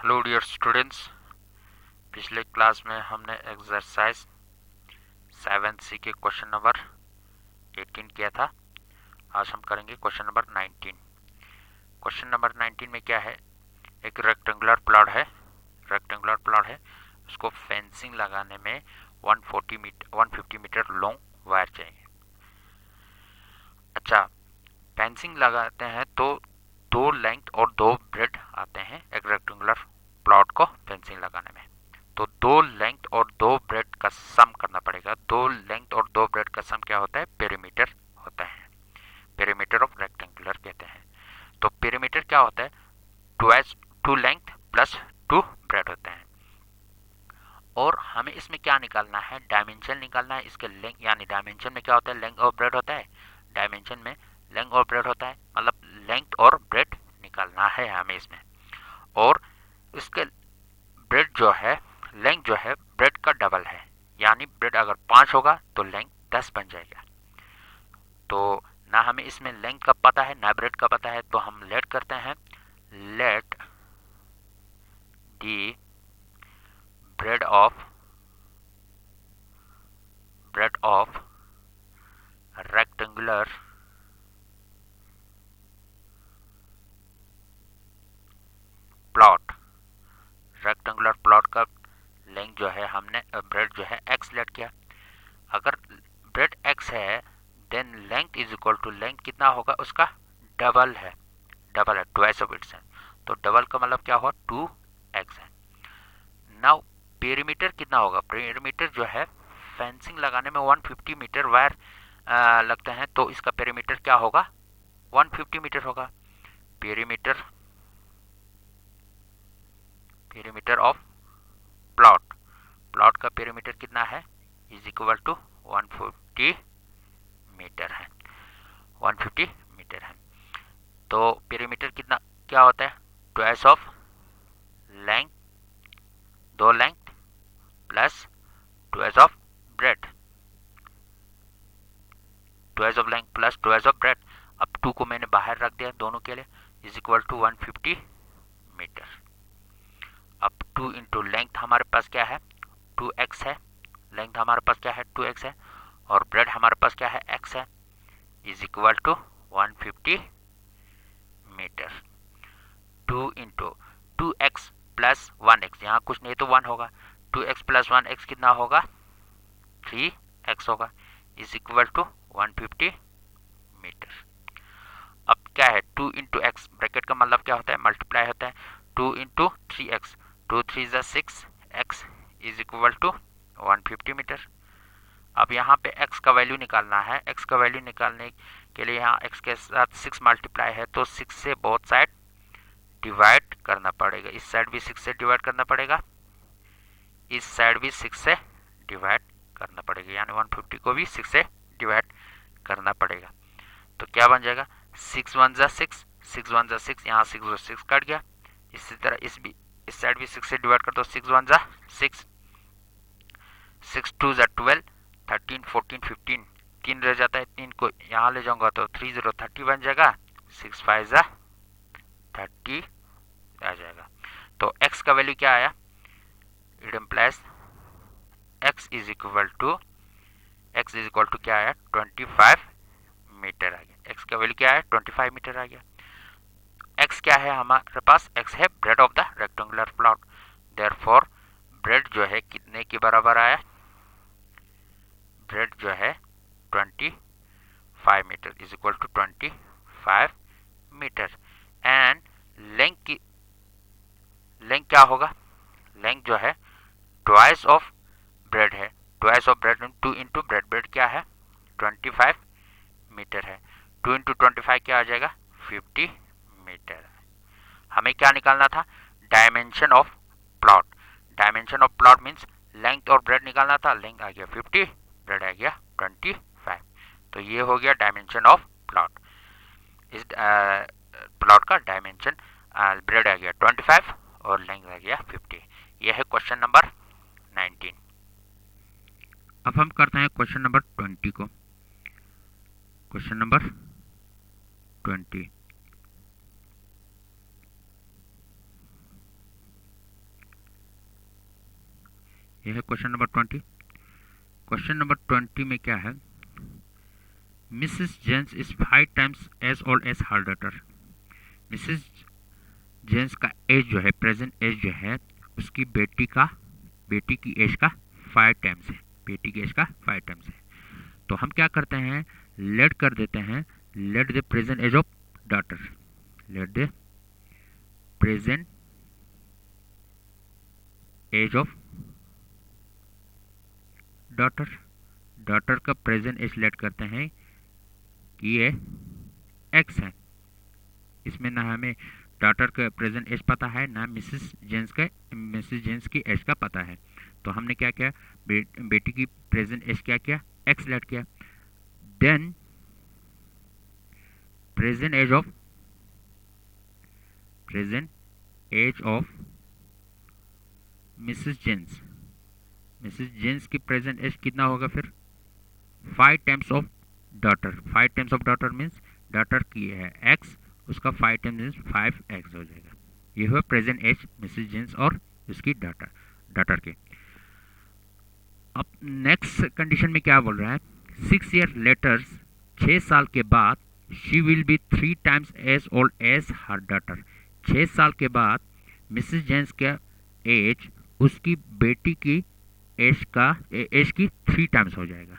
Hello dear students. पिछले class में हमने एक्सरसाइज 7C के क्वेश्चन नंबर 18 किया था। आज हम करेंगे क्वेश्चन नंबर 19। क्वेश्चन नंबर 19 में क्या है, एक रेक्टेंगुलर प्लॉट है। उसको फेंसिंग लगाने में 150 मीटर लॉन्ग वायर चाहिए। अच्छा, फेंसिंग लगाते हैं तो दो लेंथ और दो ब्रेड आते हैं एक रेक्टेंगुलर प्लॉट को फेंसिंग लगाने में। तो दो लेंथ और दो ब्रेड का सम करना पड़ेगा। दो लेंथ और दो ब्रेड का सम क्या होता है? पेरीमीटर होता है। पेरीमीटर ऑफ रेक्टेंगुलर कहते हैं। तो पेरीमीटर क्या होता है? Twice two length plus two breadth होते हैं। और हमें इसमें क्या निकालना है? डायमेंशन निकालना है। इसके लेंथ यानी डायमेंशन में क्या होता है? लेंथ और ब्रेड होता है। डायमेंशन में लेंथ और ब्रेड होता है, मतलब लेंथ और ब्रेड निकालना है हमें इसमें। और इसके ब्रेड जो है, लेंथ जो है ब्रेड का डबल है। यानी ब्रेड अगर 5 होगा तो लेंथ 10 बन जाएगा। तो ना हमें इसमें लेंथ का पता है ना ब्रेड का पता है, तो हम लेट करते हैं। Let the bread of rectangular plot. Rectangular plot का लेंथ जो है हमने ब्रेड जो है x लेट किया। अगर ब्रेड x है then length is equal to length कितना होगा? उसका डबल है। ट्वाइस ऑफ इट्स है। तो डबल का मतलब क्या हुआ? 2x है। नाउ पेरीमीटर कितना होगा? पेरीमीटर जो है फेंसिंग लगाने में 150 मीटर वायर लगते हैं, तो इसका पेरीमीटर क्या होगा? 150 मीटर होगा। पेरीमीटर पेरीमीटर ऑफ प्लॉट का पेरीमीटर कितना है? इज इक्वल टू 150 मीटर है। 150 मीटर है। तो पेरीमीटर कितना क्या होता है? ट्वाइस ऑफ लेंथ, दो length plus twice of bread. Twice of length plus twice of bread. अब 2 को मैंने बाहर रख दिया दोनों के लिए। Is equal to 150 metre. अब 2 इंटू लेंथ हमारे पास क्या है? 2x है। लेंथ हमारे पास क्या है? 2x है। और ब्रेड हमारे पास क्या है? x है। Is equal to 150 metre. 2 into 2x plus 1x, यहाँ कुछ नहीं तो 1 होगा। 2x प्लस 1x कितना होगा? 3x होगा। Is equal to 150 metre. अब क्या है? 2 इंटू एक्स, ब्रैकेट का मतलब क्या होता है? मल्टीप्लाई होता है। 2 into 3x, 2 3 6, x is equal to 150 metre. अब यहाँ पे x का वैल्यू निकालना है। x का वैल्यू निकालने के लिए यहाँ x के साथ 6 मल्टीप्लाई है, तो 6 से बोथ साइड डिवाइड करना पड़ेगा। इस साइड भी 6 से डिवाइड करना पड़ेगा, इस साइड भी 6 से डिवाइड करना पड़ेगा, यानी 150 को भी 6 से डिवाइड करना पड़ेगा। तो क्या बन जाएगा? 6 1 जा 6, 6 1 जा 6, यहाँ 6 और 6 कट गया। इसी तरह इस साइड भी 6 से डिवाइड कर दो। 6 1 जा 6, 6 2 जा 12, 13 14 15, 3 रह जाता है। 3 को यहाँ ले जाऊंगा तो 3 0 30 बन जाएगा। 6 5 जा 30 आ जाएगा। तो x का वैल्यू क्या आया? It implies x is equal to क्या आया? 25 मीटर आ गया। x का वैल्यू क्या है? 25 मीटर आ गया। x क्या है हमारे पास? x है bread of the rectangular plot. Therefore bread जो है कितने के बराबर आया? ब्रेड जो है 25 metre is equal to 25 metre. And length क्या होगा? लेंथ जो है ट्वाइस ऑफ ब्रेड है। Twice of breadth 2 into breadth क्या है? 25 मीटर है। 2 इंटू 25 क्या आ जाएगा? 50 मीटर। हमें क्या निकालना था? Dimension of plot. Dimension of plot means length और ब्रेड निकालना था। लेंथ आ गया 50, ब्रेड आ गया 25। तो ये हो गया डायमेंशन ऑफ प्लॉट। इस प्लॉट का डायमेंशन, ब्रेड आ गया 25 और लेंथ आ गया 50। यह है क्वेश्चन नंबर 19। अब हम करते हैं क्वेश्चन नंबर 20 को। Question number 20। यह है क्वेश्चन नंबर 20। क्वेश्चन नंबर 20 में क्या है, Mrs James is 5 times as old as her daughter. Mrs James का एज जो है, प्रेजेंट एज जो है, उसकी बेटी की एज का 5 टाइम्स है। बेटी की एज का 5 टाइम्स है। तो हम क्या करते हैं, लेट कर देते हैं, let the present age of daughter, let the present age of daughter. Daughter का प्रेजेंट एज लेट करते हैं कि ये एक्स है। इसमें ना हमें डॉटर का प्रेजेंट एज पता है, ना मिसेस जेम्स की एज का पता है। तो हमने क्या किया, बेटी की प्रेजेंट एज क्या किया, एक्स लेट किया। Then present age of Mrs James की प्रेजेंट एज कितना होगा फिर, 5 times of daughter. 5 times of daughter means daughter की है एक्स, उसका 5 टाइम्स मीन्स 5x हो जाएगा। ये हुआ प्रेजेंट एज मिसेस जेम्स और उसकी डॉटर के। अब नेक्स्ट कंडीशन में क्या बोल रहा है, 6 ईयर लेटर, 6 साल के बाद, she will be 3 times as old as her daughter. 6 साल के बाद मिसेस जेम्स का एज उसकी बेटी की एज की 3 टाइम्स हो जाएगा।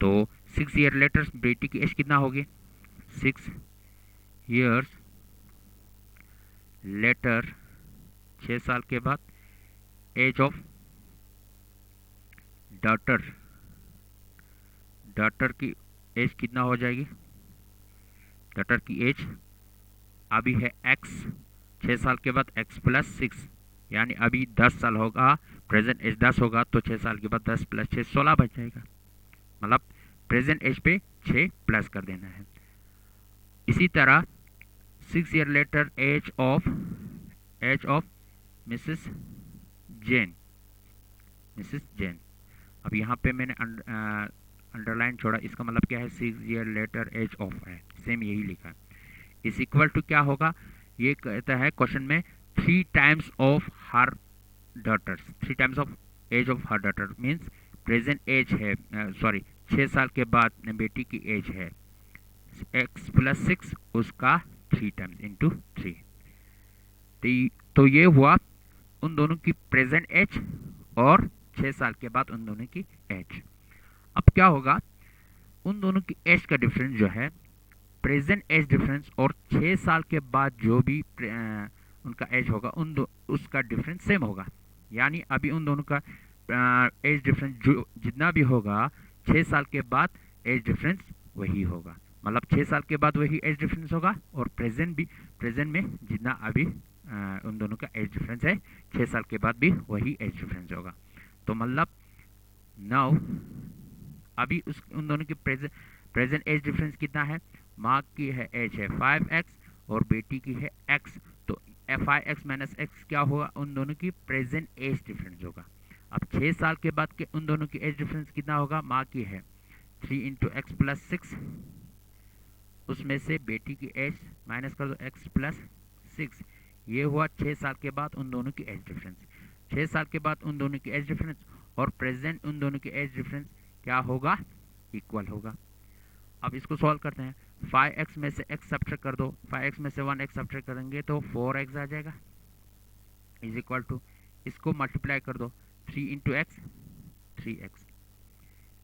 तो 6 ईयर लेटर बेटी की एज कितना होगी, 6 ईयर्स लेटर, 6 साल के बाद, एज ऑफ डॉटर की एज कितना हो जाएगी, डॉटर की एज अभी है x, 6 साल के बाद x प्लस 6, यानी अभी 10 साल होगा, प्रेजेंट एज 10 होगा, तो 6 साल के बाद 10 प्लस 6 16 बच जाएगा। मतलब प्रेजेंट एज पे 6 प्लस कर देना है। इसी तरह 6 year later age of Mrs Jane. अब यहाँ पे मैंने अंडरलाइन छोड़ा, इसका मतलब क्या है, 6 ईयर लेटर एज ऑफ है, सेम यही लिखा है। इज इक्वल टू क्या होगा, ये कहता है क्वेश्चन में 3 times of her daughters, 3 times of age of her daughter means present age है, सॉरी 6 साल के बाद बेटी की एज है x प्लस 6, उसका 3 टाइम्स इंटू 3। तो ये हुआ उन दोनों की प्रेजेंट एज और 6 साल के बाद उन दोनों की एज। अब क्या होगा, उन दोनों की एज का डिफरेंस जो है, प्रेजेंट एज डिफरेंस और 6 साल के बाद जो भी उनका एज होगा, उसका डिफरेंस सेम होगा। यानी अभी उन दोनों का एज डिफरेंस जो जितना भी होगा, 6 साल के बाद एज डिफरेंस वही होगा। मतलब 6 साल के बाद वही एज डिफरेंस होगा, और प्रेजेंट में जितना अभी उन दोनों का एज डिफरेंस है, 6 साल के बाद भी वही एज डिफरेंस होगा। तो मतलब नाउ अभी उन दोनों की प्रेजेंट एज डिफरेंस कितना है, माँ की है एज है 5x और बेटी की है x, तो 5x माइनस x क्या होगा, उन दोनों की प्रेजेंट एज डिफरेंस होगा। अब 6 साल के बाद के उन दोनों की एज डिफरेंस कितना होगा, माँ की है 3 इंटू एक्स प्लस 6, उसमें से बेटी की एज माइनस कर दो x प्लस 6, ये हुआ 6 साल के बाद उन दोनों की एज डिफरेंस। 6 साल के बाद उन दोनों की एज डिफरेंस और प्रेजेंट उन दोनों की एज डिफरेंस क्या होगा, इक्वल होगा। अब इसको सॉल्व करते हैं, 5x में से x सब्ट्रैक्ट कर दो, 5x में से 1x सब्ट्रैक्ट करेंगे तो 4x आ जाएगा, इज इक्वल टू, इसको मल्टीप्लाई कर दो, 3 इंटू एक्स 3x,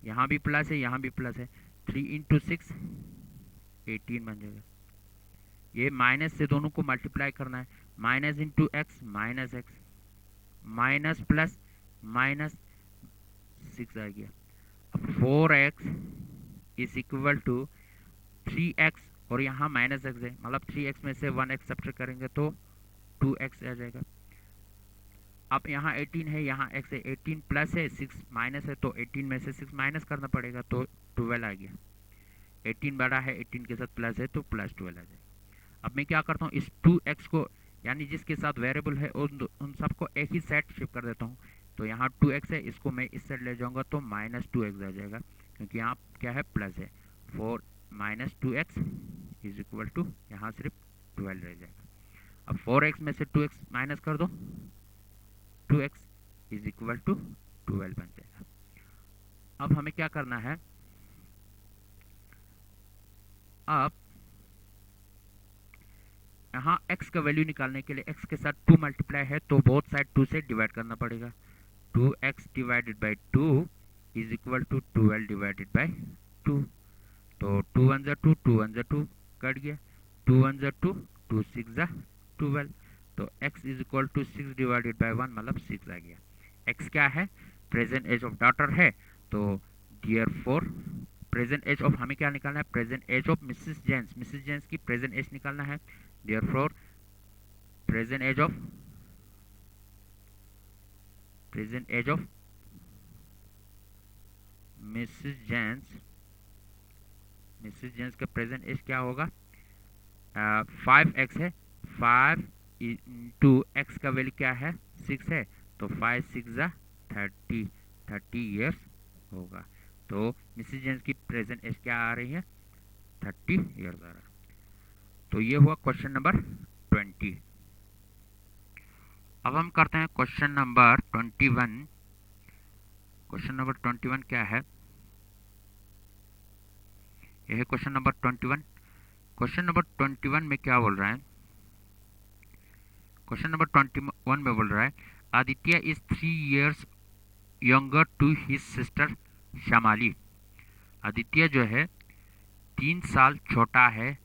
यहाँ भी प्लस है यहाँ भी प्लस है, 3 इंटू 6 18 बन जाएगा। ये माइनस से दोनों को मल्टीप्लाई करना है, minus into x minus x, minus plus minus 6 आ गया। अब 4x is equal to 3x, और यहाँ माइनस एक्स है, मतलब 3x में से 1x सब्ट्रैक्ट करेंगे तो 2x आ जाएगा। अब यहाँ 18 है, यहाँ x है, 18 प्लस है 6 माइनस है, तो 18 में से 6 माइनस करना पड़ेगा, तो 12 आ गया। 18 बड़ा है, 18 के साथ प्लस है तो प्लस 12 आ जाएगा। अब मैं क्या करता हूँ, इस 2x को, यानी जिसके साथ वेरिएबल है उन सबको एक ही सेट शिफ्ट कर देता हूँ। तो यहाँ 2x है, इसको मैं इस साइड ले जाऊँगा तो माइनस 2x आ जाएगा, क्योंकि यहाँ क्या है, प्लस है। 4 minus 2x is equal to, यहाँ सिर्फ 12 रह जाएगा। अब 4x में से 2x माइनस कर दो, 2x इज इक्वल टू 12 बन जाएगा। अब हमें क्या करना है, अब यहाँ x का वैल्यू निकालने के लिए x के साथ 2 मल्टीप्लाई है तो बोथ साइड 2 से डिवाइड करना पड़ेगा। 2x divided by 2 is equal to 12 divided by 2। तो 2 1 जा 2, 2 1 जा 2, कट गया। 2 1 जा 2, 2 6 जा 12। तो x is equal to 6 divided by 1 मतलब 6 आ गया। x क्या है, प्रेजेंट एज ऑफ डॉटर है, तो देयरफॉर प्रेजेंट एज ऑफ हमें क्या निकालना है, present age of Mrs James, Mrs James की प्रेजेंट एज निकालना है। Therefore present age of Mrs James का प्रेजेंट एज क्या होगा, 5x है, 5 इंटू एक्स का वैल्यू क्या है 6 है, तो 5 6 जा 30 ईयर्स होगा। तो मिसेस जेम्स की प्रेजेंट एज क्या आ रही है, 30 ईयर्स आ रहा है। तो ये हुआ क्वेश्चन नंबर 20। अब हम करते हैं क्वेश्चन नंबर 21। क्वेश्चन नंबर 21 क्या है, यह है क्वेश्चन नंबर 21। क्वेश्चन नंबर 21 में क्या बोल रहा है, क्वेश्चन नंबर 21 में बोल रहा है Aditya is 3 years younger to his sister Shyamali. Aditya जो है 3 साल छोटा है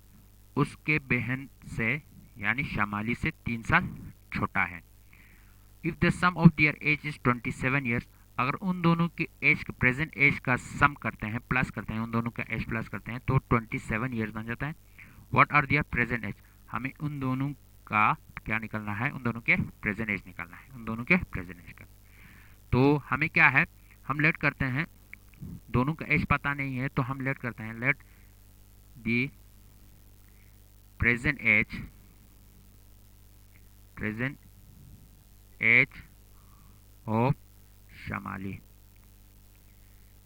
उसके बहन से, यानी श्यामाली से 3 साल छोटा है। If the sum of their age is 27 years, अगर उन दोनों के एज प्रेजेंट एज का सम करते हैं, प्लस करते हैं, उन दोनों का एज प्लस करते हैं तो 27 years बन जाता है। What are their present age, हमें उन दोनों का क्या निकलना है, उन दोनों के प्रेजेंट एज निकालना है, उन दोनों के प्रेजेंट एज का। तो हमें क्या है, हम लेट करते हैं, दोनों का एज पता नहीं है तो हम लेट करते हैं, let the present age of Shyamali.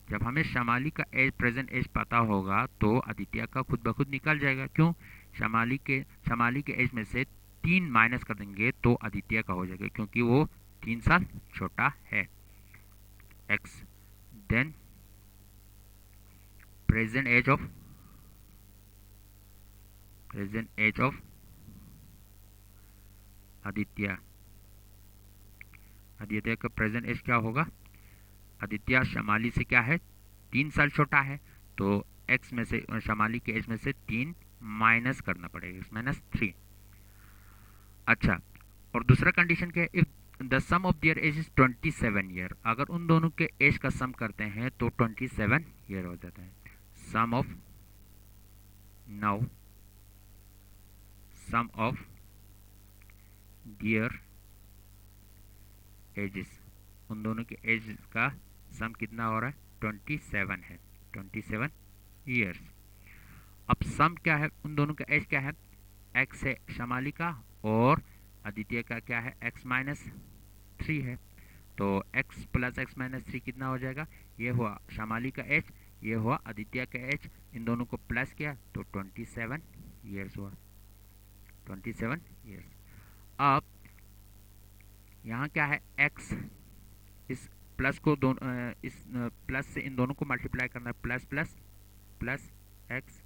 जब हमें श्यामाली का एज प्रेजेंट एज पता होगा तो आदित्य का खुद ब खुद निकल जाएगा। क्यों, श्यामाली के एज में से 3 माइनस कर देंगे तो आदित्य का हो जाएगा, क्योंकि वो 3 साल छोटा है। X then present age of Aditya का प्रेजेंट एज क्या होगा, आदित्य श्यामाली से क्या है 3 साल छोटा है, तो एक्स में से श्यामाली के एज में से 3 माइनस करना पड़ेगा, -3। अच्छा, और दूसरा कंडीशन क्या है, if the sum of their age is 27 year, अगर उन दोनों के एज का सम करते हैं तो 27 ईयर हो जाता है। सम ऑफ देयर एजेस, उन दोनों के एज का सम कितना हो रहा है, 27 है, 27 ईयर्स। अब सम क्या है, उन दोनों का एज क्या है, एक्स है श्यामाली का और आदित्य का क्या है, x-3 है, तो x प्लस x-3 कितना हो जाएगा, ये हुआ श्यामाली का एज, ये हुआ आदित्य का एज, इन दोनों को प्लस किया तो 27 ईयर्स हुआ, 27 ईयर्स। अब यहाँ क्या है, x, इस प्लस को इस प्लस से इन दोनों को मल्टीप्लाई करना है, plus plus plus X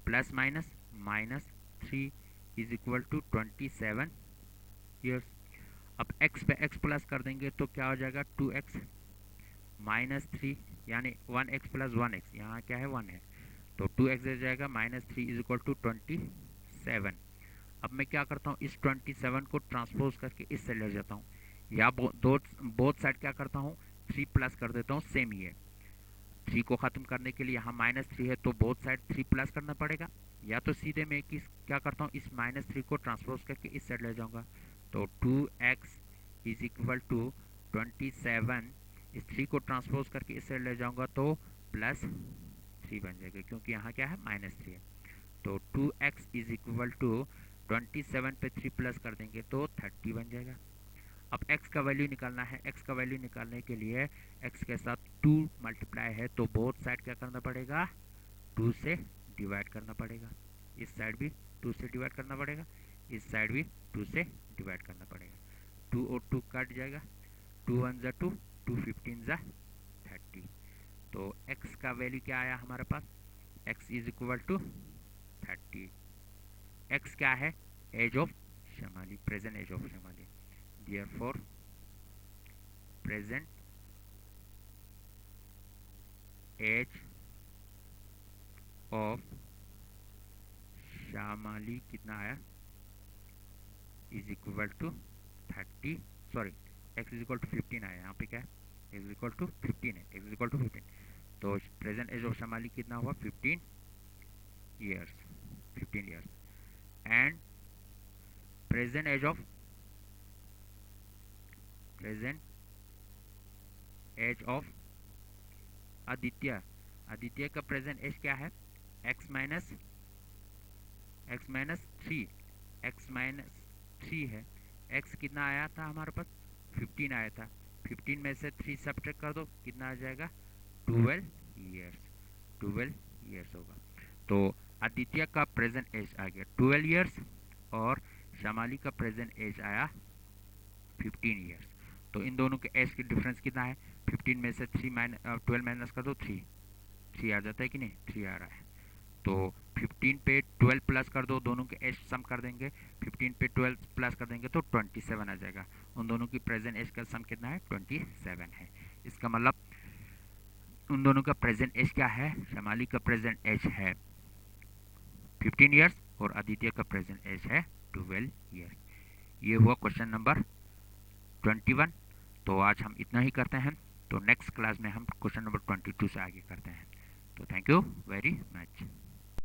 plus minus 3 is equal to 27 years. अब x पे x प्लस कर देंगे तो क्या हो जाएगा, 2x -3 यानी 1x प्लस 1x, यहाँ क्या है 1 है, तो 2x हो जाएगा, -3 इज इक्वल टू 27। अब मैं क्या करता हूँ, इस 27 को ट्रांसपोज करके इससे ले जाता हूँ, या बोथ साइड क्या करता हूँ, 3 प्लस कर देता हूँ, सेम ही है। 3 को ख़त्म करने के लिए यहाँ -3 है तो बोथ साइड 3 प्लस करना पड़ेगा, या तो सीधे मैं क्या करता हूँ, इस -3 को ट्रांसपोज करके इस साइड ले जाऊँगा, तो 2x इज इक्वल टू 27, इस 3 को ट्रांसपोज करके इस साइड ले जाऊँगा तो +3 बन जाएगा, क्योंकि यहाँ क्या है -3 है, तो 2x इज इक्वल टू 27 पे 3 प्लस कर देंगे तो 30 बन जाएगा। अब x का वैल्यू निकालना है, x का वैल्यू निकालने के लिए x के साथ 2 मल्टीप्लाई है तो बोथ साइड क्या करना पड़ेगा, 2 से डिवाइड करना पड़ेगा, इस साइड भी 2 से डिवाइड करना पड़ेगा, इस साइड भी 2 से डिवाइड करना पड़ेगा, 2 और 2 कट जाएगा, 2 1 जा 2, 2 15 ज़ा 30। तो x का वैल्यू क्या आया हमारे पास, x is equal to 30। x क्या है, age of Shamali, present age of Shamali. Therefore present age of Shamali कितना आया, is equal to 30, sorry x is equal to 15 आया, यहाँ पे क्या है, x इज इक्वल टू 15 है, x इज इक्वल टू 15। तो प्रेजेंट एज ऑफ शमाली कितना हुआ, 15 years, 15 years. And present age of Aditya, Aditya का प्रेजेंट एज क्या है, x माइनस 3, x माइनस 3 है। x कितना आया था हमारे पास, 15 आया था, 15 में से 3 सब्ट्रैक्ट कर दो, कितना आ जाएगा, 12 ईयर्स, 12 ईयर्स होगा। तो आदित्य का प्रेजेंट एज आ गया 12 ईयर्स और शमाली का प्रेजेंट एज आया 15 ईयर्स। तो इन दोनों के एज की डिफरेंस कितना है, 15 में से 12 माइनस कर दो, 3 आ जाता है कि नहीं, 3 आ रहा है। तो 15 पे 12 प्लस कर दो, दोनों के एज सम कर देंगे, 15 पे 12 प्लस कर देंगे तो 27 आ जाएगा। उन दोनों की प्रेजेंट एज का सम कितना है, 27 है। इसका मतलब उन दोनों का प्रेजेंट एज क्या है, शमाली का प्रेजेंट एज है 15 ईयर्स और आदित्य का प्रेजेंट एज है 12 ईयर्स। ये हुआ क्वेश्चन नंबर 21। तो आज हम इतना ही करते हैं, तो नेक्स्ट क्लास में हम क्वेश्चन नंबर 22 से आगे करते हैं। तो थैंक यू वेरी मच।